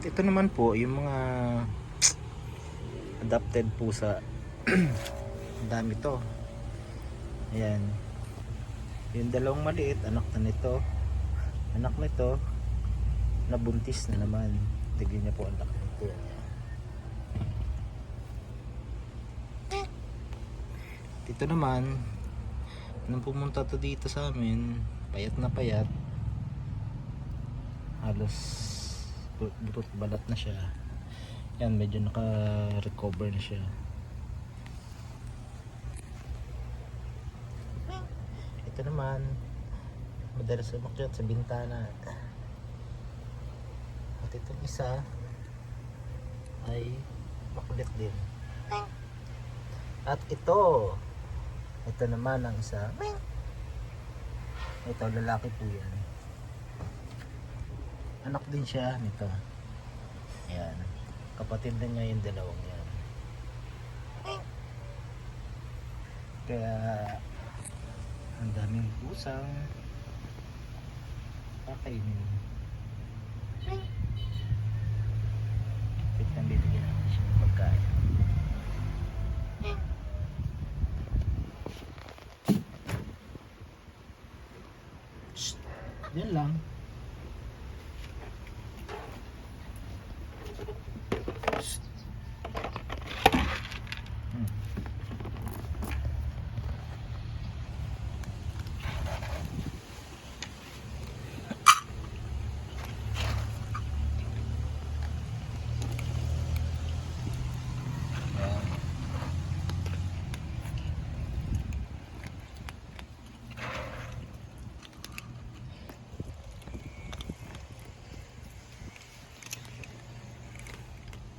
Ito naman po yung mga adopted pusa. Ang dami to. Ayan. Yung dalawang maliit, anak na nito. Anak nito, nabuntis na naman. Tignan niya po ang laki nito. Dito naman, nung pumunta to dito sa amin, payat na payat. Halos butot balat na siya. Yan, medyo naka-recover na siya. Ito naman, madalas umakyat sa bintana. At itong isa ay makulit din. At ito naman ang isa. Ito, lalaki po yan. Anak din siya nito. Ayan. Kapatid na niya yung dalawang yan. Kaya ang daming pusang kakainin. Tignan, bibigyan natin siya ng pagkain. Shhh! Yan lang.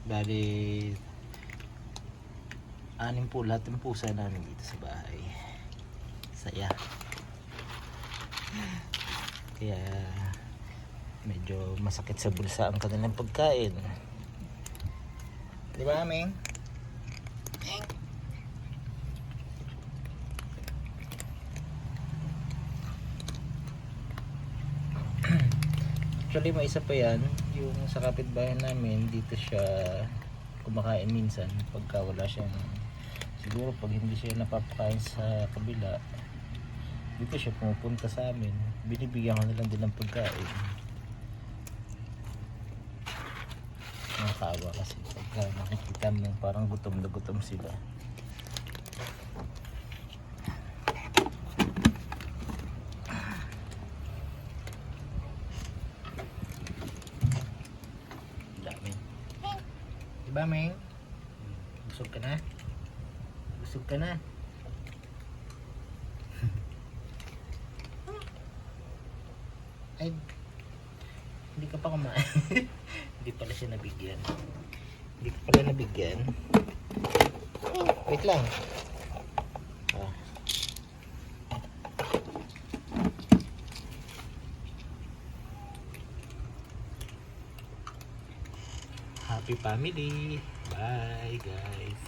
Bali, anim po lahat ng pusa namin dito sa bahay. Saya. Kaya medyo masakit sa bulsa ang kanilang pagkain. Di ba, Aming? Actually, may isa pa yan. Yung sa kapitbahay namin, dito siya kumakain minsan pagka wala siyang, siguro pag hindi siya napapakain sa kabila, dito siya pumupunta sa amin. Binibigyan ko nilang din ng pagkain. Nakakaawa kasi pagka nakikita mo parang gutom na gutom sila. Diba, Meng? Busog ka na? Busog ka na? Ay, hindi ka pa kumain. Hindi pala siya nabigyan. Hindi ka pala nabigyan. Wait lang. Happy family. Bye, guys.